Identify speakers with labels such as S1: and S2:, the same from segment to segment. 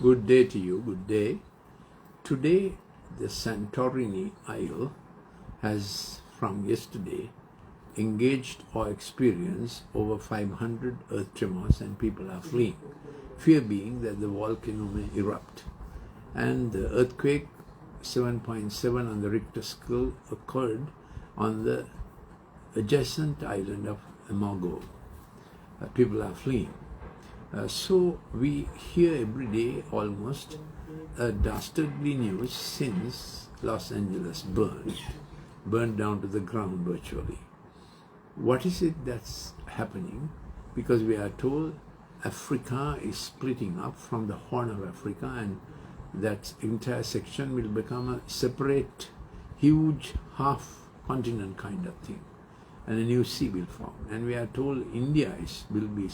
S1: Good day to you, good day. Today, the Santorini Isle has, from yesterday, engaged or experienced over 500 earth tremors and people are fleeing. Fear being that the volcano may erupt. And the earthquake 7.7 on the Richter scale occurred on the adjacent island of Amago. People are fleeing. So we hear every day almost a dastardly news since Los Angeles burned down to the ground virtually. What is it that's happening? Because we are told Africa is splitting up from the Horn of Africa, and that entire section will become a separate, huge half-continent kind of thing, and a new sea will form. And we are told India will be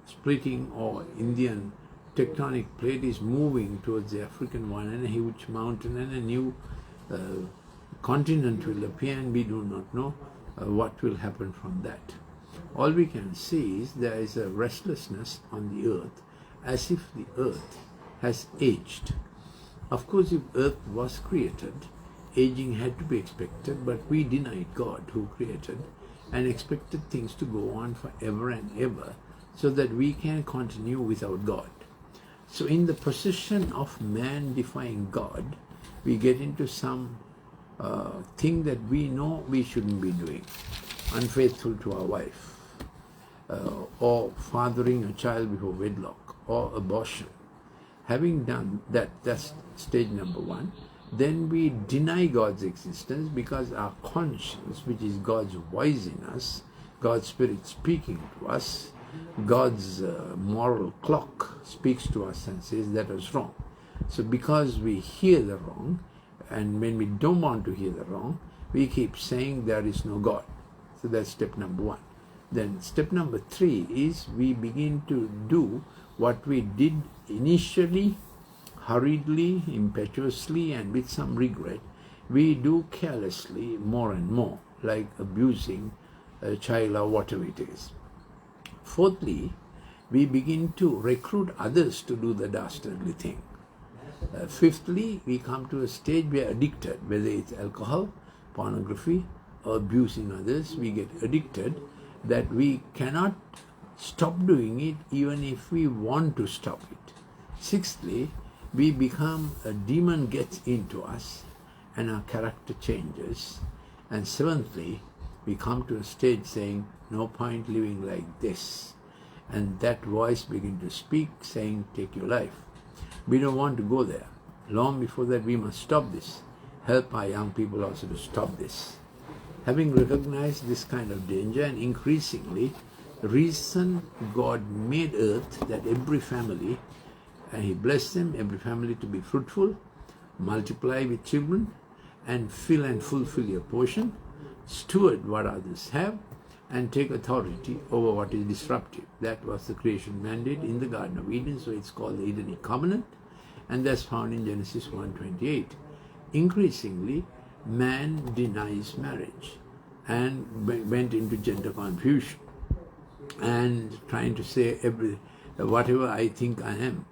S1: splitting, or Indian tectonic plate is moving towards the African one, and a huge mountain and a new continent will appear, and we do not know what will happen from that. All we can see is there is a restlessness on the earth, as if the earth has aged. Of course, if earth was created, aging had to be expected, but we denied God who created and expected things to go on forever and ever, so that we can continue without God. So in the position of man defying God, we get into some thing that we know we shouldn't be doing. Unfaithful to our wife, or fathering a child before wedlock, or abortion. Having done that, that's stage number one. Then we deny God's existence because our conscience, which is God's voice in us, God's Spirit speaking to us, God's moral clock speaks to us and says that was wrong. So because we hear the wrong, and when we don't want to hear the wrong, we keep saying there is no God. So that's step number one. Then step number three is we begin to do what we did initially, hurriedly, impetuously, and with some regret. We do carelessly more and more, like abusing a child or whatever it is. Fourthly, we begin to recruit others to do the dastardly thing. Fifthly, we come to a stage we are addicted, whether it's alcohol, pornography, or abusing others. We get addicted that we cannot stop doing it even if we want to stop it. Sixthly, we become, a demon gets into us and our character changes. And seventhly, we come to a stage saying, no point living like this. And that voice begins to speak, saying, take your life. We don't want to go there. Long before that, we must stop this. Help our young people also to stop this. Having recognized this kind of danger, and increasingly, the reason God made earth, that every family, and He blessed them, every family to be fruitful, multiply with children, and fill and fulfill your portion, steward what others have, and take authority over what is disruptive. That was the creation mandate in the Garden of Eden, so it's called the Edenic Covenant, and that's found in Genesis 1:28. Increasingly, man denies marriage and went into gender confusion and trying to say whatever I think I am.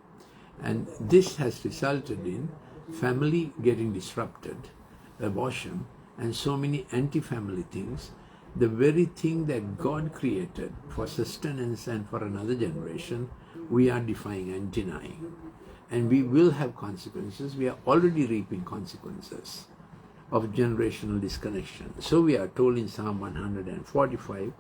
S1: And this has resulted in family getting disrupted, abortion, and so many anti-family things. The very thing that God created for sustenance and for another generation, we are defying and denying. And we will have consequences. We are already reaping consequences of generational disconnection. So we are told in Psalm 145,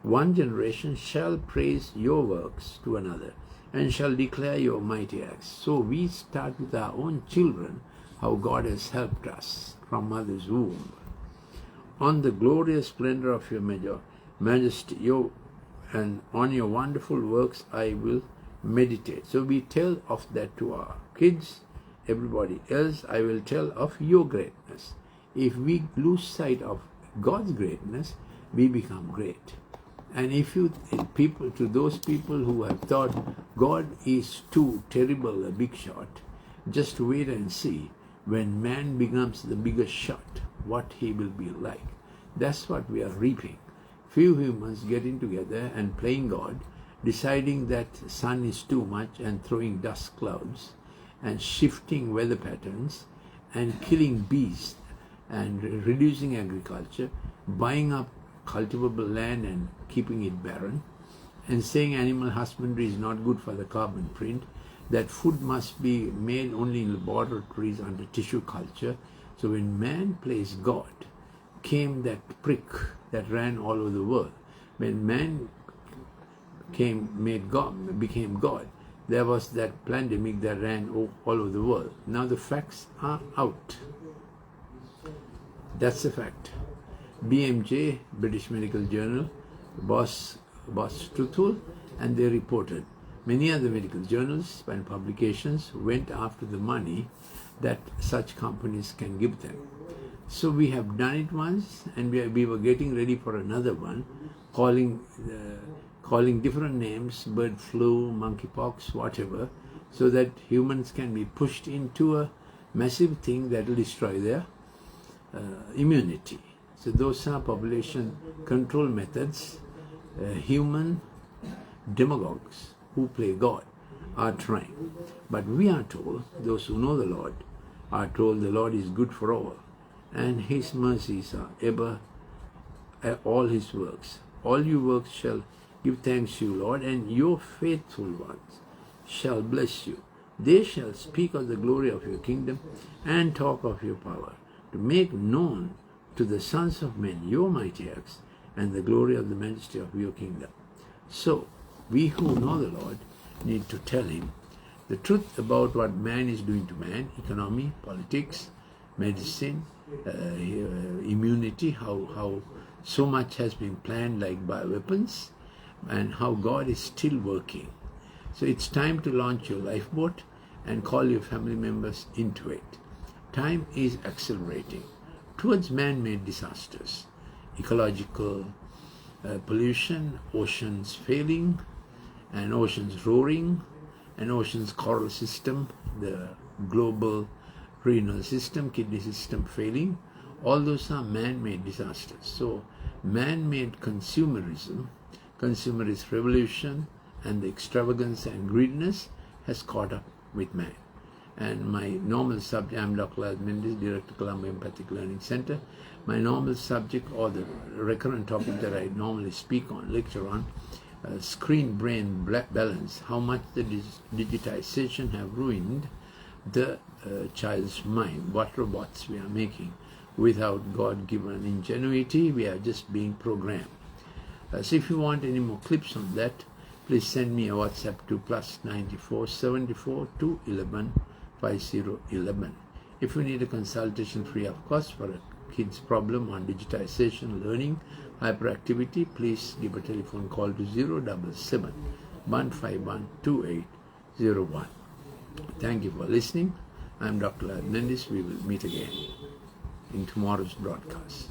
S1: one generation shall praise your works to another and shall declare your mighty acts. So we start with our own children, how God has helped us from mother's womb. On the glorious splendor of your majesty, and on your wonderful works I will meditate. So we tell of that to our kids, everybody else. I will tell of your greatness. If we lose sight of God's greatness, we become great. And if to those people who have thought God is too terrible a big shot, just wait and see when man becomes the biggest shot, what he will be like. That's what we are reaping. Few humans getting together and playing God, deciding that sun is too much and throwing dust clouds, and shifting weather patterns and killing bees and reducing agriculture, buying up cultivable land and keeping it barren, and saying animal husbandry is not good for the carbon print, that food must be made only in laboratories under tissue culture. So when man plays God, came that prick that ran all over the world. When man became God, there was that pandemic that ran all over the world. Now the facts are out. That's a fact. BMJ, British Medical Journal, was truthful, and they reported. Many other medical journals and publications went after the money that such companies can give them. So we have done it once, and we were getting ready for another one, calling different names, bird flu, monkeypox, whatever, so that humans can be pushed into a massive thing that will destroy their immunity. So those are population control methods. Human demagogues who play God are trying. But we are told, those who know the Lord are told, the Lord is good for all, and His mercies are ever all His works. All your works shall give thanks to you, Lord, and your faithful ones shall bless you. They shall speak of the glory of your kingdom and talk of your power, to make known to the sons of men your mighty acts and the glory of the majesty of your kingdom. So, we who know the Lord need to tell Him the truth about what man is doing to man, economy, politics, medicine, immunity, how so much has been planned like bioweapons, and how God is still working. So it's time to launch your lifeboat and call your family members into it. Time is accelerating towards man-made disasters, ecological pollution, oceans failing, and oceans roaring, and oceans coral system, the global renal system, kidney system failing. All those are man-made disasters. So man-made consumerism, consumerist revolution, and the extravagance and greediness has caught up with man. And my normal subject, I'm Dr. Lalith Mendis, Director, Columbia Empathic Learning Center. My normal subject, or the recurrent topic that I normally speak on, lecture on, screen-brain balance, how much the digitization have ruined the child's mind, what robots we are making. Without God-given ingenuity, we are just being programmed. So if you want any more clips on that, please send me a WhatsApp to +94 74 211 5011. If you need a consultation free of cost for a kid's problem on digitization, learning, hyperactivity, please give a telephone call to 077 151 2801. Thank you for listening. I am Dr. Lalith Mendis. We will meet again in tomorrow's broadcast.